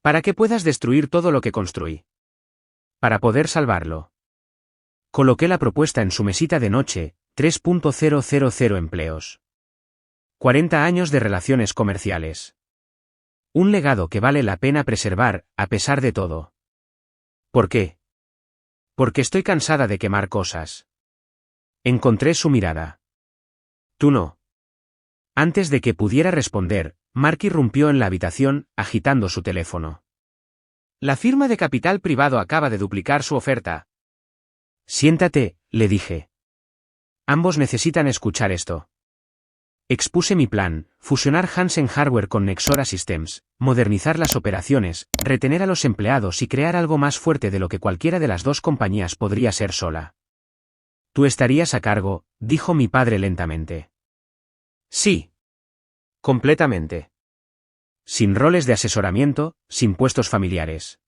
Para que puedas destruir todo lo que construí. Para poder salvarlo. Coloqué la propuesta en su mesita de noche: 3.000 empleos. 40 años de relaciones comerciales. Un legado que vale la pena preservar, a pesar de todo. ¿Por qué? Porque estoy cansada de quemar cosas. Encontré su mirada. Tú no. Antes de que pudiera responder, Mark irrumpió en la habitación, agitando su teléfono. La firma de capital privado acaba de duplicar su oferta. Siéntate, le dije. Ambos necesitan escuchar esto. Expuse mi plan: fusionar Hansen Hardware con Nexora Systems, modernizar las operaciones, retener a los empleados y crear algo más fuerte de lo que cualquiera de las dos compañías podría ser sola. Tú estarías a cargo, dijo mi padre lentamente. Sí. Completamente. Sin roles de asesoramiento, sin puestos familiares.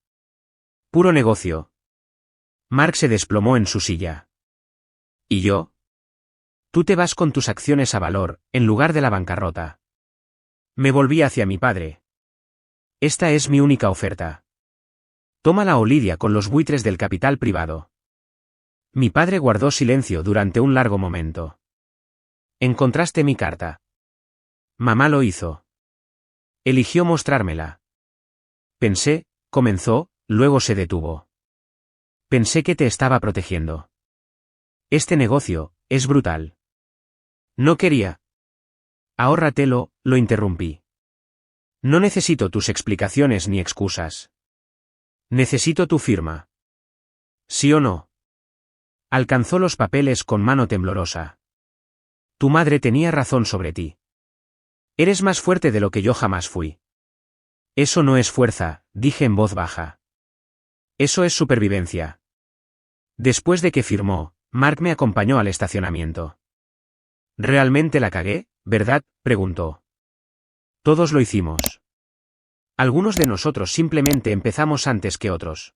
Puro negocio. Mark se desplomó en su silla. ¿Y yo? Tú te vas con tus acciones a valor, en lugar de la bancarrota. Me volví hacia mi padre. Esta es mi única oferta. Tómala o lidia con los buitres del capital privado. Mi padre guardó silencio durante un largo momento. ¿Encontraste mi carta? Mamá lo hizo. Eligió mostrármela. Pensé, comenzó, luego se detuvo. Pensé que te estaba protegiendo. Este negocio es brutal. No quería. Ahórratelo, lo interrumpí. No necesito tus explicaciones ni excusas. Necesito tu firma. ¿Sí o no? Alcanzó los papeles con mano temblorosa. Tu madre tenía razón sobre ti. Eres más fuerte de lo que yo jamás fui. Eso no es fuerza, dije en voz baja. Eso es supervivencia. Después de que firmó, Mark me acompañó al estacionamiento. ¿Realmente la cagué, verdad?, preguntó. Todos lo hicimos. Algunos de nosotros simplemente empezamos antes que otros.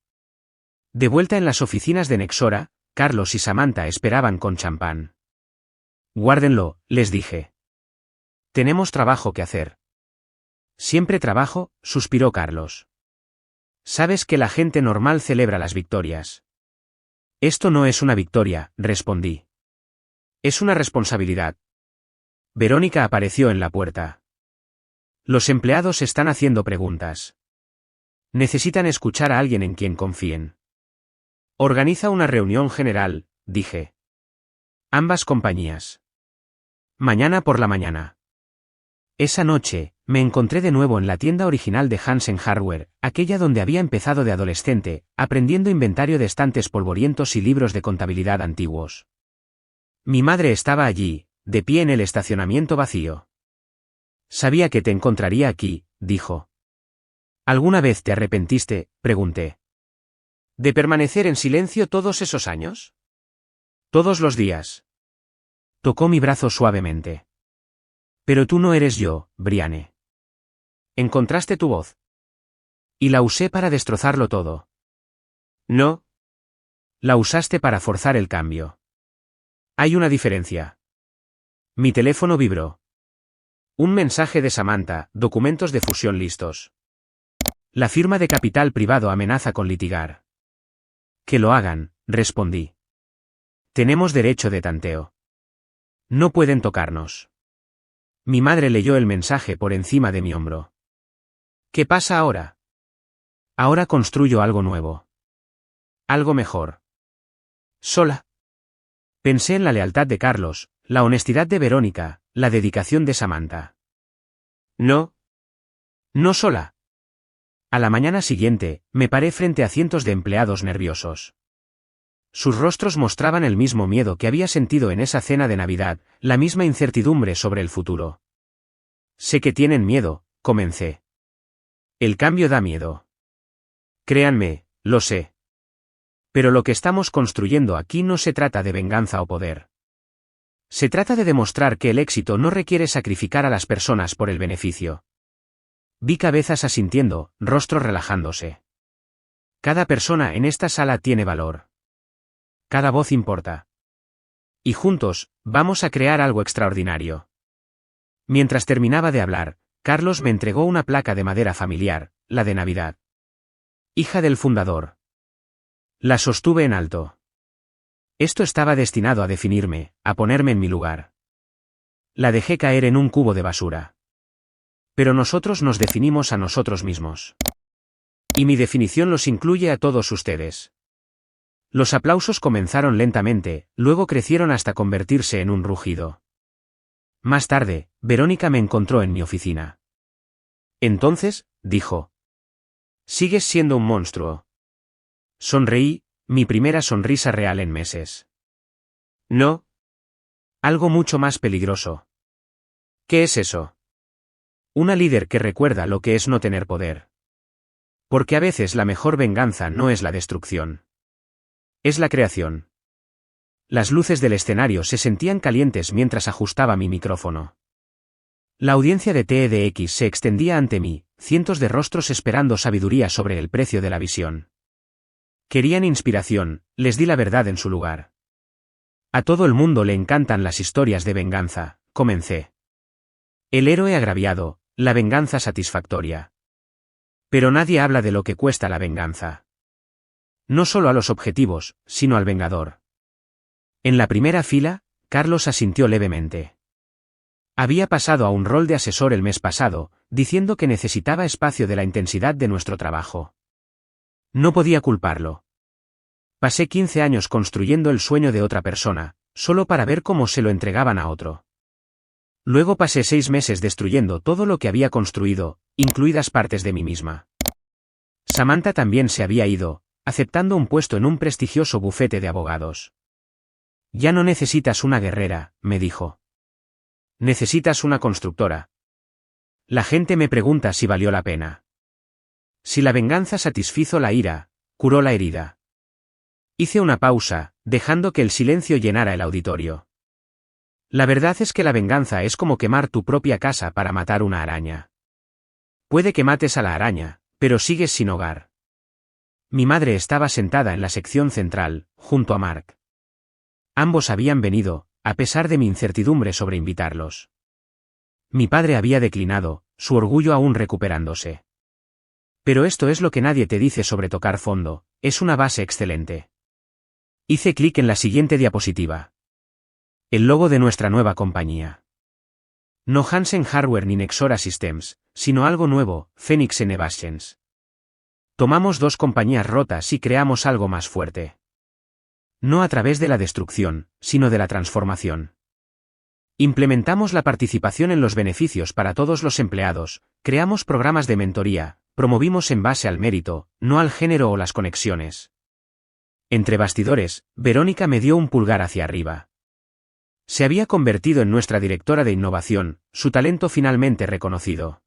De vuelta en las oficinas de Nexora, Carlos y Samantha esperaban con champán. Guárdenlo, les dije. Tenemos trabajo que hacer. Siempre trabajo, suspiró Carlos. Sabes que la gente normal celebra las victorias. Esto no es una victoria, respondí. Es una responsabilidad. Verónica apareció en la puerta. Los empleados están haciendo preguntas. Necesitan escuchar a alguien en quien confíen. Organiza una reunión general, dije. Ambas compañías. Mañana por la mañana. Esa noche, me encontré de nuevo en la tienda original de Hansen Hardware, aquella donde había empezado de adolescente, aprendiendo inventario de estantes polvorientos y libros de contabilidad antiguos. Mi madre estaba allí, de pie en el estacionamiento vacío. Sabía que te encontraría aquí, dijo. ¿Alguna vez te arrepentiste?, pregunté. ¿De permanecer en silencio todos esos años? Todos los días. Tocó mi brazo suavemente. Pero tú no eres yo, Brianne. ¿Encontraste tu voz? Y la usé para destrozarlo todo. No. La usaste para forzar el cambio. Hay una diferencia. Mi teléfono vibró. Un mensaje de Samantha, documentos de fusión listos. La firma de capital privado amenaza con litigar. Que lo hagan, respondí. Tenemos derecho de tanteo. No pueden tocarnos. Mi madre leyó el mensaje por encima de mi hombro. ¿Qué pasa ahora? Ahora construyo algo nuevo. Algo mejor. Sola. Pensé en la lealtad de Carlos, la honestidad de Verónica, la dedicación de Samantha. No. No sola. A la mañana siguiente, me paré frente a cientos de empleados nerviosos. Sus rostros mostraban el mismo miedo que había sentido en esa cena de Navidad, la misma incertidumbre sobre el futuro. Sé que tienen miedo, comencé. El cambio da miedo. Créanme, lo sé. Pero lo que estamos construyendo aquí no se trata de venganza o poder. Se trata de demostrar que el éxito no requiere sacrificar a las personas por el beneficio. Vi cabezas asintiendo, rostros relajándose. Cada persona en esta sala tiene valor. Cada voz importa. Y juntos, vamos a crear algo extraordinario. Mientras terminaba de hablar, Carlos me entregó una placa de madera familiar, la de Navidad. Hija del fundador. La sostuve en alto. Esto estaba destinado a definirme, a ponerme en mi lugar. La dejé caer en un cubo de basura. Pero nosotros nos definimos a nosotros mismos. Y mi definición los incluye a todos ustedes. Los aplausos comenzaron lentamente, luego crecieron hasta convertirse en un rugido. Más tarde, Verónica me encontró en mi oficina. Entonces, dijo. Sigues siendo un monstruo. Sonreí, mi primera sonrisa real en meses. No. Algo mucho más peligroso. ¿Qué es eso? Una líder que recuerda lo que es no tener poder. Porque a veces la mejor venganza no es la destrucción. Es la creación. Las luces del escenario se sentían calientes mientras ajustaba mi micrófono. La audiencia de TEDx se extendía ante mí, cientos de rostros esperando sabiduría sobre el precio de la visión. Querían inspiración, les di la verdad en su lugar. A todo el mundo le encantan las historias de venganza, comencé. El héroe agraviado, la venganza satisfactoria. Pero nadie habla de lo que cuesta la venganza. No solo a los objetivos, sino al vengador. En la primera fila, Carlos asintió levemente. Había pasado a un rol de asesor el mes pasado, diciendo que necesitaba espacio de la intensidad de nuestro trabajo. No podía culparlo. Pasé 15 años construyendo el sueño de otra persona, solo para ver cómo se lo entregaban a otro. Luego pasé 6 meses destruyendo todo lo que había construido, incluidas partes de mí misma. Samantha también se había ido, aceptando un puesto en un prestigioso bufete de abogados. Ya no necesitas una guerrera, me dijo. Necesitas una constructora. La gente me pregunta si valió la pena. Si la venganza satisfizo la ira, curó la herida. Hice una pausa, dejando que el silencio llenara el auditorio. La verdad es que la venganza es como quemar tu propia casa para matar una araña. Puede que mates a la araña, pero sigues sin hogar. Mi madre estaba sentada en la sección central, junto a Mark. Ambos habían venido, a pesar de mi incertidumbre sobre invitarlos. Mi padre había declinado, su orgullo aún recuperándose. Pero esto es lo que nadie te dice sobre tocar fondo, es una base excelente. Hice clic en la siguiente diapositiva. El logo de nuestra nueva compañía. No Hansen Hardware ni Nexora Systems, sino algo nuevo, Phoenix Innovations. Tomamos 2 compañías rotas y creamos algo más fuerte. No a través de la destrucción, sino de la transformación. Implementamos la participación en los beneficios para todos los empleados, creamos programas de mentoría, promovimos en base al mérito, no al género o las conexiones. Entre bastidores, Verónica me dio un pulgar hacia arriba. Se había convertido en nuestra directora de innovación, su talento finalmente reconocido.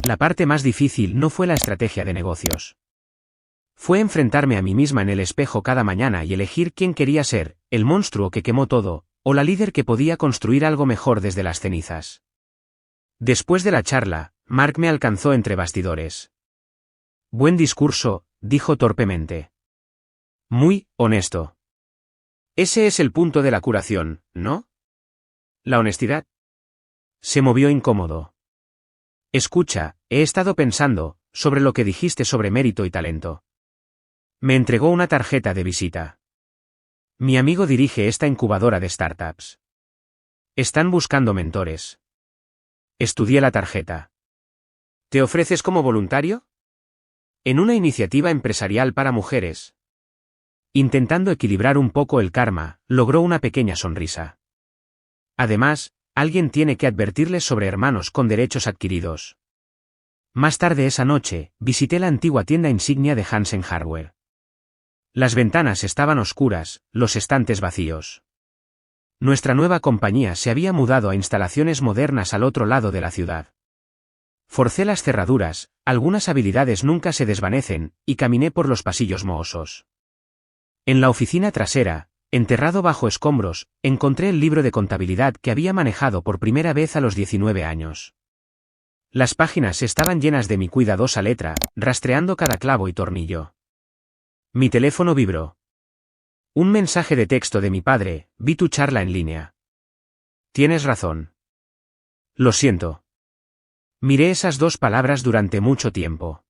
La parte más difícil no fue la estrategia de negocios. Fue enfrentarme a mí misma en el espejo cada mañana y elegir quién quería ser, el monstruo que quemó todo, o la líder que podía construir algo mejor desde las cenizas. Después de la charla, Mark me alcanzó entre bastidores. Buen discurso, dijo torpemente. Muy honesto. Ese es el punto de la curación, ¿no? La honestidad. Se movió incómodo. Escucha, he estado pensando, sobre lo que dijiste sobre mérito y talento. Me entregó una tarjeta de visita. Mi amigo dirige esta incubadora de startups. Están buscando mentores. Estudié la tarjeta. ¿Te ofreces como voluntario? En una iniciativa empresarial para mujeres. Intentando equilibrar un poco el karma, logró una pequeña sonrisa. Además, alguien tiene que advertirles sobre hermanos con derechos adquiridos. Más tarde esa noche, visité la antigua tienda insignia de Hansen Hardware. Las ventanas estaban oscuras, los estantes vacíos. Nuestra nueva compañía se había mudado a instalaciones modernas al otro lado de la ciudad. Forcé las cerraduras, algunas habilidades nunca se desvanecen, y caminé por los pasillos mohosos. En la oficina trasera, enterrado bajo escombros, encontré el libro de contabilidad que había manejado por primera vez a los 19 años. Las páginas estaban llenas de mi cuidadosa letra, rastreando cada clavo y tornillo. Mi teléfono vibró. Un mensaje de texto de mi padre, vi tu charla en línea. Tienes razón. Lo siento. Miré esas 2 palabras durante mucho tiempo.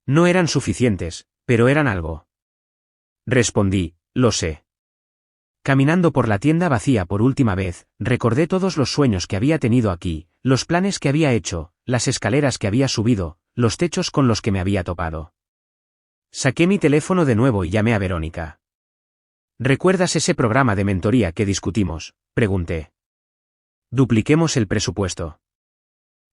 No eran suficientes, pero eran algo. Respondí, lo sé. Caminando por la tienda vacía por última vez, recordé todos los sueños que había tenido aquí, los planes que había hecho, las escaleras que había subido, los techos con los que me había topado. Saqué mi teléfono de nuevo y llamé a Verónica. ¿Recuerdas ese programa de mentoría que discutimos?, pregunté. Dupliquemos el presupuesto.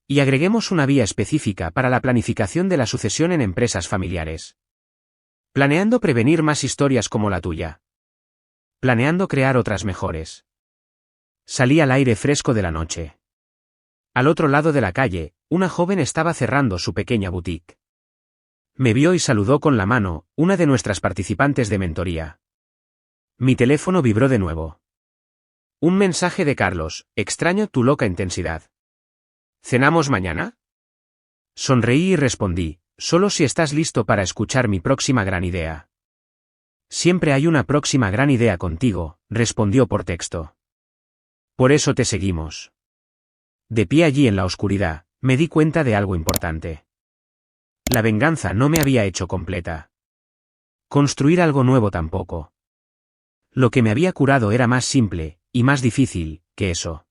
Y agreguemos una vía específica para la planificación de la sucesión en empresas familiares. Planeando prevenir más historias como la tuya. Planeando crear otras mejores. Salí al aire fresco de la noche. Al otro lado de la calle, una joven estaba cerrando su pequeña boutique. Me vio y saludó con la mano, una de nuestras participantes de mentoría. Mi teléfono vibró de nuevo. Un mensaje de Carlos, extraño tu loca intensidad. ¿Cenamos mañana? Sonreí y respondí, solo si estás listo para escuchar mi próxima gran idea. Siempre hay una próxima gran idea contigo, respondió por texto. Por eso te seguimos. De pie allí en la oscuridad, me di cuenta de algo importante. La venganza no me había hecho completa. Construir algo nuevo tampoco. Lo que me había curado era más simple, y más difícil, que eso.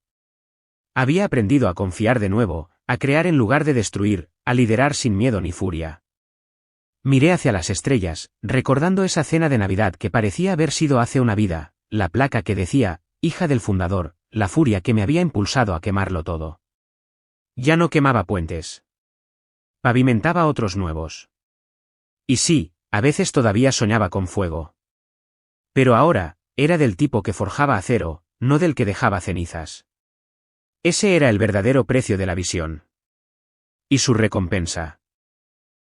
Había aprendido a confiar de nuevo, a crear en lugar de destruir, a liderar sin miedo ni furia. Miré hacia las estrellas, recordando esa cena de Navidad que parecía haber sido hace una vida, la placa que decía, hija del fundador, la furia que me había impulsado a quemarlo todo. Ya no quemaba puentes. Pavimentaba otros nuevos. Y sí, a veces todavía soñaba con fuego. Pero ahora, era del tipo que forjaba acero, no del que dejaba cenizas. Ese era el verdadero precio de la visión. Y su recompensa.